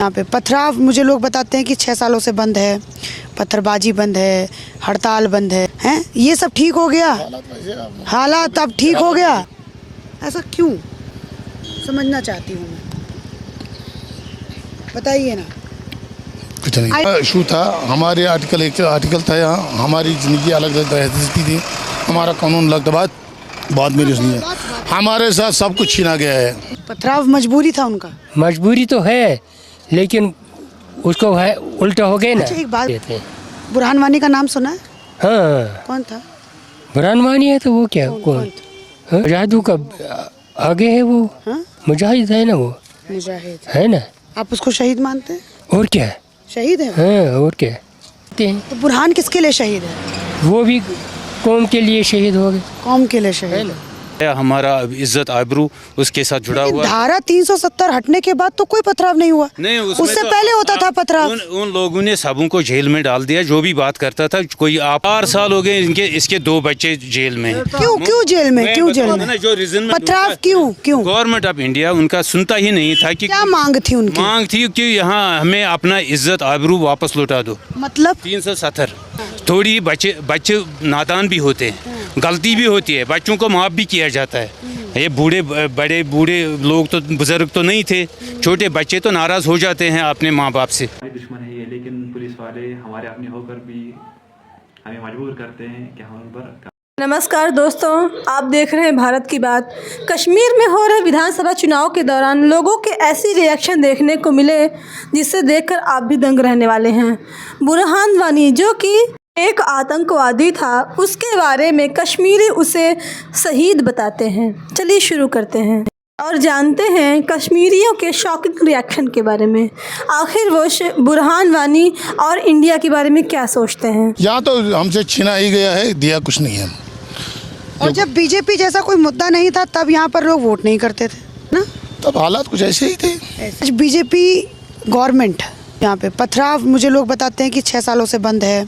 यहाँ पे पथराव मुझे लोग बताते हैं कि 6 सालों से बंद है, पत्थरबाजी बंद है, हड़ताल बंद है, हैं? ये सब ठीक हो गया, हालात अब ठीक हो गया, ऐसा क्यों समझना चाहती हूँ मैं, बताइए ना। कुछ नहीं इशू था, हमारे आर्टिकल था यहाँ, हमारी ज़िंदगी अलग रहती थी, हमारा कानून अलग था, बात मेरी सुनिए, हमारे साथ सब कुछ छीना गया है। पथराव मजबूरी था उनका, मजबूरी तो है लेकिन उसको है उल्टा हो गए ना। अच्छा एक बात, बुरहान वानी का नाम सुना है? हाँ, कौन था? बुरहान वानी है तो वो क्या कौन जादू का आगे है वो, मुजाहिद है ना, वो मुजाहिद है ना। आप उसको शहीद मानते हैं? और क्या, शहीद है? हाँ और क्या। तो बुरहान किसके लिए शहीद है? वो भी कौम के लिए शहीद हो गए, कौम के लिए शहीद है। हमारा इज्जत आबरू उसके साथ जुड़ा हुआ। धारा 370 हटने के बाद तो कोई पथराव नहीं हुआ, नहीं, उससे पहले होता था पथराव। उन लोगों ने सबों को जेल में डाल दिया, जो भी बात करता था। कोई 4 साल हो गए इसके 2 बच्चे जेल में हैं। क्यों जेल में, क्यों जेल में? जो रीजन पथराव क्यों? गवर्नमेंट ऑफ इंडिया उनका सुनता ही नहीं था कि क्या मांग थी उनकी? मांग थी कि यहाँ हमें अपना इज्जत आबरू वापस लौटा दो। मतलब 370 थोड़ी बच्चे नादान भी होते हैं, गलती भी होती है, बच्चों को माफ़ भी किया जाता है। ये बूढ़े लोग तो, बुजुर्ग तो नहीं थे, छोटे बच्चे तो नाराज़ हो जाते हैं अपने माँ बाप से। दुश्मन है ये, लेकिन पुलिस वाले हमारे अपने होकर भी हमें मजबूर करते हैं कि हम उन पर। नमस्कार दोस्तों, आप देख रहे हैं भारत की बात। कश्मीर में हो रहे विधानसभा चुनाव के दौरान लोगों के ऐसी रिएक्शन देखने को मिले जिससे देखकर आप भी दंग रहने वाले हैं। बुरहान वानी जो कि एक आतंकवादी था, उसके बारे में कश्मीरी उसे शहीद बताते हैं। चलिए शुरू करते हैं और जानते हैं कश्मीरियों के शॉकिंग रिएक्शन के बारे में। आखिर वो बुरहान वानी और इंडिया के बारे में क्या सोचते हैं। यहाँ तो हमसे छीना ही गया है, दिया कुछ नहीं है। और जब बीजेपी जैसा कोई मुद्दा नहीं था तब यहाँ पर लोग वोट नहीं करते थे ना, तब हालात कुछ ऐसे ही थे। बीजेपी गवर्नमेंट यहाँ पे पथराव मुझे लोग बताते हैं कि 6 सालों से बंद है,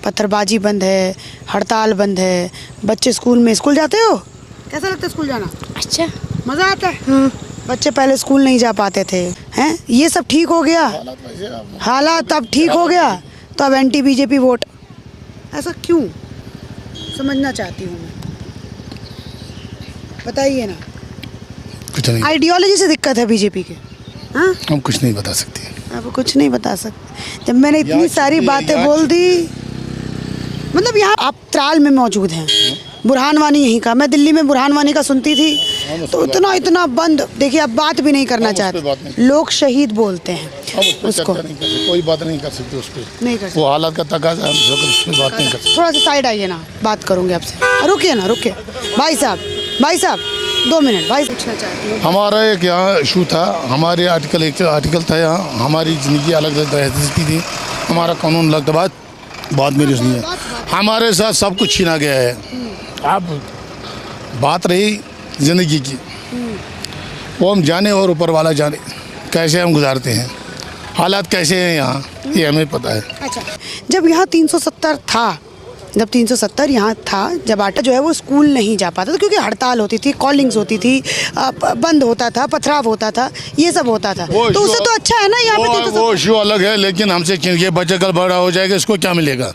पत्थरबाजी बंद है, हड़ताल बंद है, बच्चे स्कूल जाते हो? कैसा लगता है स्कूल जाना? अच्छा, मज़ा आता है। बच्चे पहले स्कूल नहीं जा पाते थे, हैं? ये सब ठीक हो गया, हालात अब ठीक हो गया, तो अब एंटी बीजेपी वोट, ऐसा क्यों समझना चाहती हूँ मैं, बताइए ना। कुछ नहीं आइडियोलॉजी से दिक्कत है बीजेपी के, हाँ? हम कुछ नहीं बता सकते, आप कुछ नहीं बता सकते। जब मैंने इतनी सारी बातें बोल दी, मतलब यहाँ आप त्राल में मौजूद हैं, बुरहान वानी यहीं का, मैं दिल्ली में बुरहान वानी का सुनती थी, तो इतना बंद, देखिए अब बात भी नहीं करना चाहते, लोग शहीद बोलते हैं उसको, कोई बात नहीं कर सकते उस पर, नहीं कर सकते, वो हालात का तकाजा है, उस पर बात नहीं कर सकते। थोड़ा सा साइड आइए ना, बात करूँगी आपसे। रुकिए ना, रुकिए भाई साहब 2 मिनट, भाई पूछना चाहती हूँ। हमारा एक यहाँ इशू था, हमारे आर्टिकल था यहाँ, हमारी ज़िंदगी अलग रहती थी, हमारा कानून अलग था, बात मेरी सुनिए, हमारे साथ सब कुछ छीना गया है। अब बात रही ज़िंदगी की, वो हम जाने और ऊपर वाला जाने कैसे हम गुजारते हैं, हालात कैसे हैं यहाँ, ये हमें पता है। अच्छा, जब यहाँ 370 था, जब 370 यहाँ था, जब आटा जो है वो स्कूल नहीं जा पाता था क्योंकि हड़ताल होती थी, कॉलिंग्स होती थी, बंद होता था, पथराव होता था, ये सब होता था, तो उससे तो अच्छा है ना यहाँ पे। वो इशू अलग है, लेकिन हमसे ये बच्चा कल बड़ा हो जाएगा, इसको क्या मिलेगा,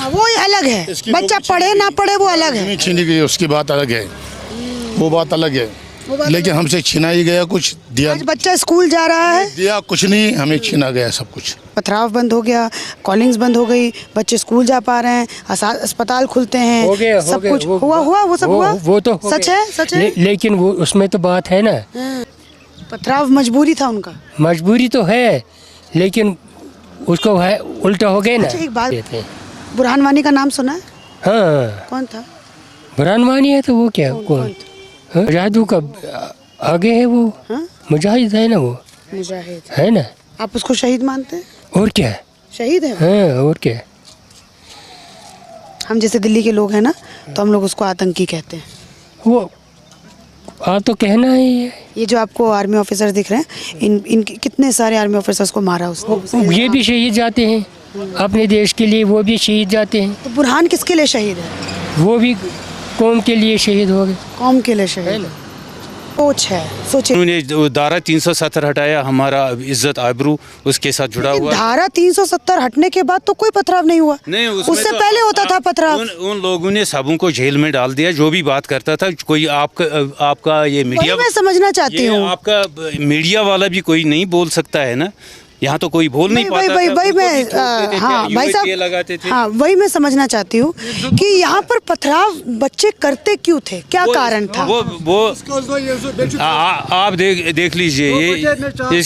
वो अलग है, बच्चा पढ़े ना पढ़े वो अलग है, छीनी गई उसकी बात अलग है, वो बात अलग है, लेकिन हमसे छीना ही गया कुछ, दिया। आज बच्चा स्कूल जा रहा है, दिया कुछ नहीं, हमें छीना गया सब कुछ। पथराव बंद हो गया, कॉलिंग्स बंद हो गई, बच्चे स्कूल जा पा रहे हैं, अस्पताल खुलते हैं, हो गया, सब कुछ हुआ, वो सब हुआ, वो तो सच है। लेकिन वो उसमें तो बात है ना, पथराव मजबूरी था उनका, मजबूरी तो है लेकिन उसको है उल्टा हो गए ना। अच्छा एक बात, बुरहान वानी का नाम सुना है? हाँ, कौन था? बुरहान वानी है तो वो क्या कौन जादू का आगे है वो, मुजाहिद है ना, वो मुजाहिद है ना। आप उसको शहीद मानते हैं? और क्या, शहीद है। हाँ और क्या। हम जैसे दिल्ली के लोग हैं ना, तो हम लोग उसको आतंकी कहते हैं। वो तो कहना ही है। ये जो आपको आर्मी ऑफिसर दिख रहे हैं, इन कितने सारे आर्मी ऑफिसर्स को मारा उसने। ये भी शहीद जाते हैं अपने देश के लिए, वो भी शहीद जाते हैं। तो बुरहान किसके लिए शहीद है? वो भी कौम के लिए शहीद हो गए, कौम के लिए शहीद। सोच है, सोचिए। उन्होंने धारा 370 हटाया, हमारा इज्जत आबरू उसके साथ जुड़ा हुआ है। धारा 370 हटने के बाद तो कोई पथराव नहीं हुआ। नहीं, उससे पहले होता था पथराव। उन लोगों ने सबों को जेल में डाल दिया जो भी बात करता था। कोई आपका ये मीडिया, मैं समझना चाहती हूँ, आपका मीडिया वाला भी कोई नहीं बोल सकता है ना, यहाँ तो कोई बोल नहीं पाता। वही मैं, हाँ भाई साहब, लगाते थे। हाँ वही मैं समझना चाहती हूँ कि यहाँ पर पथराव बच्चे करते क्यों थे, क्या कारण था? वो आप देख लीजिए, ये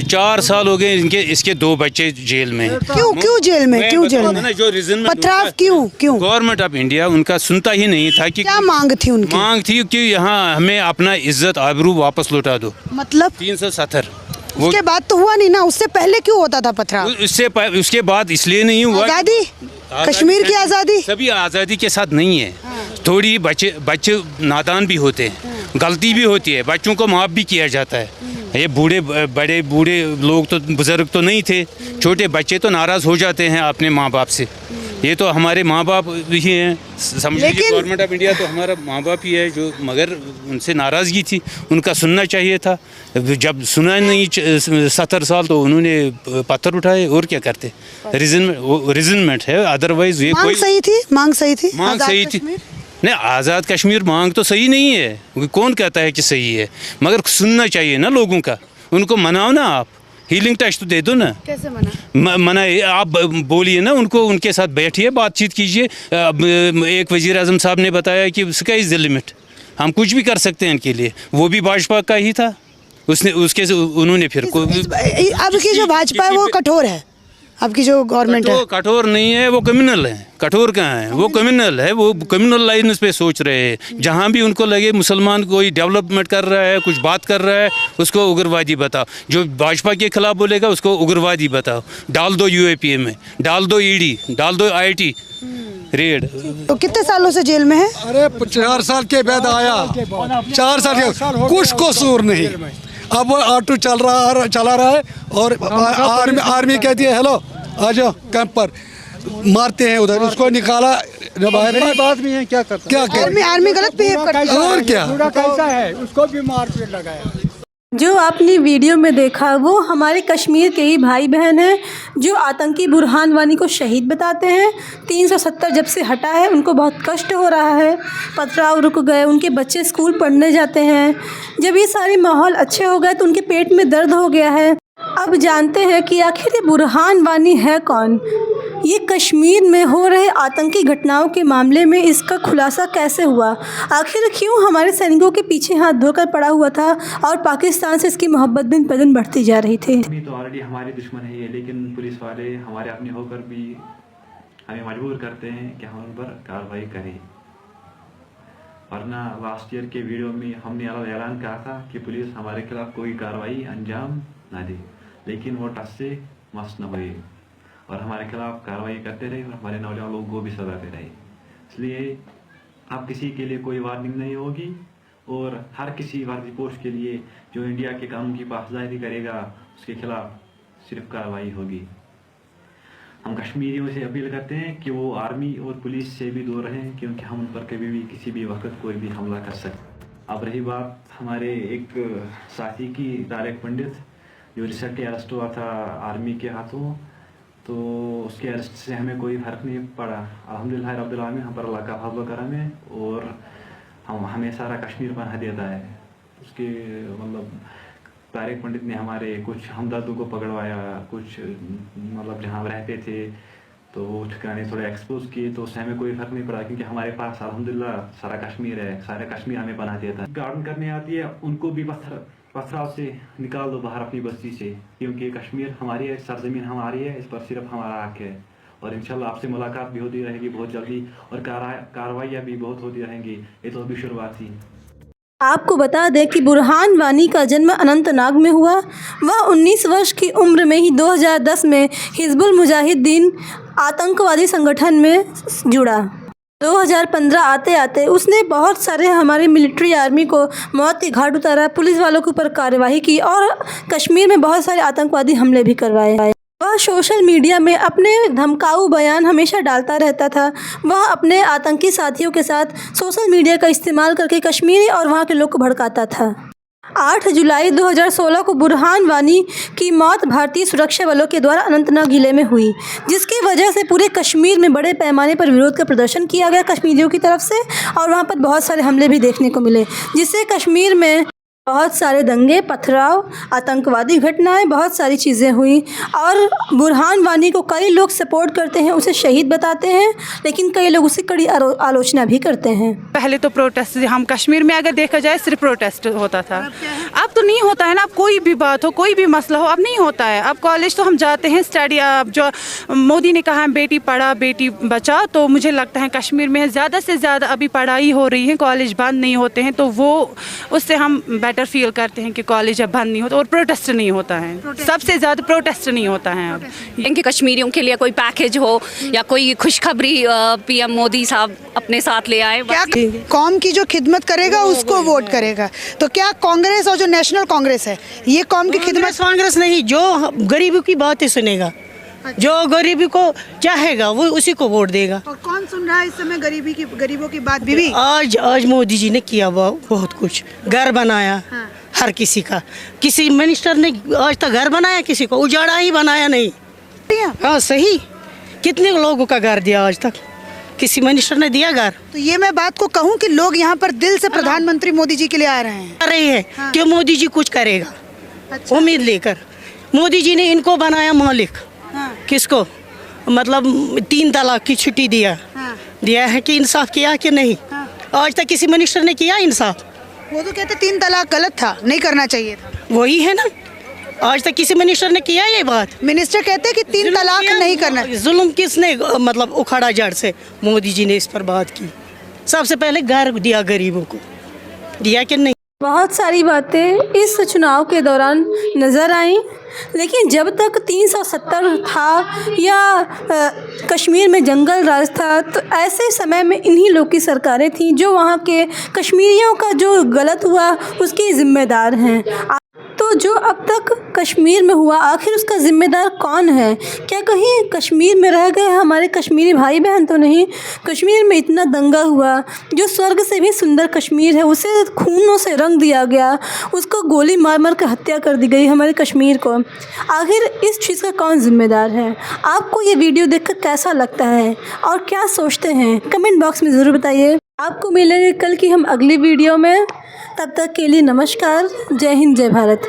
4 साल हो गए इसके 2 बच्चे जेल में। क्यों जेल में, क्यों जेल में? जो रीजन पथराव क्यों? गवर्नमेंट ऑफ इंडिया उनका सुनता ही नहीं था कि क्या मांग थी उनकी? मांग थी कि यहाँ हमें अपना इज्जत आबरू वापस लौटा दो। मतलब 370 उसके बाद तो हुआ नहीं ना, उससे पहले क्यों होता था पथराव? उसके बाद इसलिए नहीं हुआ। आज़ादी, कश्मीर की आज़ादी सभी आज़ादी के साथ नहीं है। थोड़ी बच्चे नादान भी होते हैं, गलती भी होती है, बच्चों को माफ़ भी किया जाता है। ये बूढ़े लोग तो, बुज़ुर्ग तो नहीं थे, छोटे बच्चे तो नाराज़ हो जाते हैं अपने माँ बाप से। ये तो हमारे माँ बाप ही हैं, समझ लीजिए गवर्नमेंट ऑफ इंडिया तो हमारा माँ बाप ही है जो, मगर उनसे नाराज़गी थी, उनका सुनना चाहिए था। जब सुना नहीं 70 साल तो उन्होंने पत्थर उठाए, और क्या करते? रिजनमेंट है, अदरवाइज ये कोई मांग सही थी। नहीं, आज़ाद कश्मीर मांग तो सही नहीं है, कौन कहता है कि सही है, मगर सुनना चाहिए ना लोगों का, उनको मनाओ ना आप, हीलिंग टच तो दे दो ना। कैसे मनाए? आप बोलिए ना उनको, उनके साथ बैठिए, बातचीत कीजिए। एक वज़ीर आज़म साहब ने बताया कि स्काई इज़ द लिमिट, हम कुछ भी कर सकते हैं इनके लिए। वो भी भाजपा का ही था, उन्होंने फिर अब की जो भाजपा है वो कठोर है, अब की जो गवर्नमेंट है कठोर नहीं है, वो कम्युनल है। कठोर कहाँ है? वो कम्युनल है, वो कम्युनल लाइन पे सोच रहे हैं। जहाँ भी उनको लगे मुसलमान कोई डेवलपमेंट कर रहा है, कुछ बात कर रहा है, उसको उग्रवादी बताओ। जो भाजपा के खिलाफ बोलेगा उसको उग्रवादी बताओ। डाल दो UAPA में, डाल दो ED, डाल दो IT रेड। तो कितने सालों से जेल में है? अरे 4 साल के बाद आया, 4 साल के, कुछ कसूर नहीं। अब वो ऑटो चला रहा है और आर्मी कहती है हेलो आ जाओ कैंप पर, मारते हैं उधर, उसको निकाला। जब बात भी है, क्या करता, क्या आर्मी गलत बिहेव करता है और क्या कैसा है, उसको भी मारपीट लगाया। जो आपने वीडियो में देखा वो हमारे कश्मीर के ही भाई बहन हैं जो आतंकी बुरहान वानी को शहीद बताते हैं। 370 जब से हटा है उनको बहुत कष्ट हो रहा है, पथराव रुक गए, उनके बच्चे स्कूल पढ़ने जाते हैं। जब ये सारे माहौल अच्छे हो गए तो उनके पेट में दर्द हो गया है। अब जानते हैं कि आखिर ये बुरहान वानी है कौन, ये कश्मीर में हो रहे आतंकी घटनाओं के मामले में इसका खुलासा कैसे हुआ, आखिर क्यों हमारे सैनिकों के पीछे हाथ धोकर पड़ा हुआ था और पाकिस्तान से इसकी मोहब्बत दिन पर दिन बढ़ती जा रही थी। अभी तो ऑलरेडी हमारे दुश्मन है ये, लेकिन पुलिस वाले हमारे अपने होकर भी हमें मजबूर करते हैं कि हम उन पर कार्रवाई करें। वरना लास्ट ईयर के वीडियो में हमने ऐलान कहा था कि पुलिस हमारे खिलाफ कोई कार्रवाई अंजाम ना दे, लेकिन वो टस से मस न हुए और हमारे खिलाफ कार्रवाई करते रहे और हमारे नौजवान लोगों को भी सजा दे रहे। इसलिए अब किसी के लिए कोई वार्निंग नहीं होगी और हर किसी फर्जी पोस्ट के लिए जो इंडिया के कानून की पासदारी करेगा उसके खिलाफ सिर्फ कार्रवाई होगी। हम कश्मीरियों से अपील करते हैं कि वो आर्मी और पुलिस से भी दूर रहें, क्योंकि हम उन पर कभी भी किसी भी वक्त कोई भी हमला कर सकते। अब रही बात हमारे एक साथी की, तारिक पंडित, जो रिसेंटली अरेस्ट हुआ था आर्मी के हाथों, तो उसके अरेस्ट से हमें कोई फ़र्क नहीं पड़ा। अल्हम्दुलिल्लाह रब्बिल आलमीन हम पर अल्लाह का फज़ल करम है और हमें सारा कश्मीर पनाह देता है। उसके मतलब तारिक पंडित ने हमारे कुछ हमदर्दों को पकड़वाया, कुछ मतलब जहाँ रहते थे तो वो ठिकाने थोड़े एक्सपोज किए, तो उससे हमें कोई फ़र्क नहीं पड़ा, क्योंकि हमारे पास अल्हम्दुलिल्लाह सारा कश्मीर है, सारा कश्मीर हमें पनाह देता है। गार्डन करने आती है उनको भी पथराव से निकाल दो बाहर अपनी बस्ती से, क्योंकि कश्मीर हमारी है, सरजमीन हमारी है, इस पर सिर्फ हमारा हक है। और इंशाल्लाह आपसे मुलाकात भी होती रहेगी बहुत जल्दी और कार्रवाइयाँ भी बहुत होती रहेंगी। ये तो अभी शुरुआत थी। आपको बता दें कि बुरहान वानी का जन्म अनंतनाग में हुआ। वह 19 वर्ष की उम्र में ही 2010 में हिजबुल मुजाहिदीन आतंकवादी संगठन में जुड़ा। 2015 आते आते उसने बहुत सारे हमारे मिलिट्री आर्मी को मौत के घाट उतारा, पुलिस वालों के ऊपर कार्यवाही की और कश्मीर में बहुत सारे आतंकवादी हमले भी करवाए। वह सोशल मीडिया में अपने धमकाऊ बयान हमेशा डालता रहता था। वह अपने आतंकी साथियों के साथ सोशल मीडिया का इस्तेमाल करके कश्मीरी और वहाँ के लोग को भड़काता था। 8 जुलाई 2016 को बुरहान वानी की मौत भारतीय सुरक्षा बलों के द्वारा अनंतनाग जिले में हुई, जिसकी वजह से पूरे कश्मीर में बड़े पैमाने पर विरोध का प्रदर्शन किया गया कश्मीरियों की तरफ से, और वहां पर बहुत सारे हमले भी देखने को मिले, जिससे कश्मीर में बहुत सारे दंगे, पथराव, आतंकवादी घटनाएं, बहुत सारी चीज़ें हुई। और बुरहान वानी को कई लोग सपोर्ट करते हैं, उसे शहीद बताते हैं, लेकिन कई लोग उसकी कड़ी आलोचना भी करते हैं। पहले तो प्रोटेस्ट, हम कश्मीर में अगर देखा जाए सिर्फ प्रोटेस्ट होता था, अब तो नहीं होता है ना। अब कोई भी बात हो, कोई भी मसला हो, अब नहीं होता है। अब कॉलेज तो हम जाते हैं स्टडी, अब जो मोदी ने कहा बेटी पढ़ा बेटी बचा, तो मुझे लगता है कश्मीर में ज़्यादा से ज़्यादा अभी पढ़ाई हो रही है, कॉलेज बंद नहीं होते हैं, तो वो उससे हम बेटर फील करते हैं कि कॉलेज अब बंद नहीं होता और प्रोटेस्ट नहीं होता है। सबसे ज़्यादा प्रोटेस्ट नहीं होता है अब। इनके कश्मीरियों के लिए कोई पैकेज हो या कोई खुशखबरी पीएम मोदी साहब अपने साथ ले आए। क्या कौम की जो खिदमत करेगा उसको वोट करेगा, तो क्या कांग्रेस और जो नेशनल कांग्रेस है ये कौम की खिदमत? कांग्रेस नहीं, जो गरीबी की बातें सुनेगा, जो गरीबी को चाहेगा वो उसी को वोट देगा। और कौन सुन रहा है इस समय गरीबों की बात? बीबी आज मोदी जी ने किया बहुत कुछ, घर बनाया। हाँ। हर किसी का, किसी मिनिस्टर ने आज तक घर बनाया किसी को? उजाड़ा ही बनाया नहीं। हाँ सही, कितने लोगों का घर दिया आज तक? किसी मिनिस्टर ने दिया घर? तो ये मैं बात को कहूँ कि लोग यहाँ पर दिल से प्रधानमंत्री मोदी जी के लिए आ रहे हैं, कर रही है। हाँ। कि मोदी जी कुछ करेगा। अच्छा। उम्मीद लेकर मोदी जी ने इनको बनाया मालिक। हाँ। किसको? मतलब 3 तलाक की छुट्टी दिया। हाँ। दिया है कि इंसाफ किया कि नहीं? हाँ। आज तक किसी मिनिस्टर ने किया इंसाफ? वो तो कहते 3 तलाक गलत था, नहीं करना चाहिए था। वही है ना, आज तक किसी मिनिस्टर ने किया ये बात? मिनिस्टर कहते हैं कि 3 तलाक नहीं करना। जुल्म किसने मतलब उखाड़ा जड़ से? मोदी जी ने इस पर बात की। सबसे पहले घर दिया गरीबों को, दिया कि नहीं? बहुत सारी बातें इस चुनाव के दौरान नज़र आईं, लेकिन जब तक 370 था या कश्मीर में जंगल राज था, तो ऐसे समय में इन्हीं लोग की सरकारें थीं जो वहाँ के कश्मीरियों का जो गलत हुआ उसकी ज़िम्मेदार हैं। तो जो अब तक कश्मीर में हुआ, आखिर उसका ज़िम्मेदार कौन है? क्या कहीं कश्मीर में रह गए हमारे कश्मीरी भाई बहन तो नहीं? कश्मीर में इतना दंगा हुआ, जो स्वर्ग से भी सुंदर कश्मीर है उसे खूनों से रंग दिया गया, उसको गोली मार मार कर हत्या कर दी गई हमारे कश्मीर को। आखिर इस चीज़ का कौन ज़िम्मेदार है? आपको ये वीडियो देखकर कैसा लगता है और क्या सोचते हैं, कमेंट बॉक्स में ज़रूर बताइए। आपको मिलेंगे कल की हम अगली वीडियो में, तब तक के लिए नमस्कार, जय हिंद, जय भारत।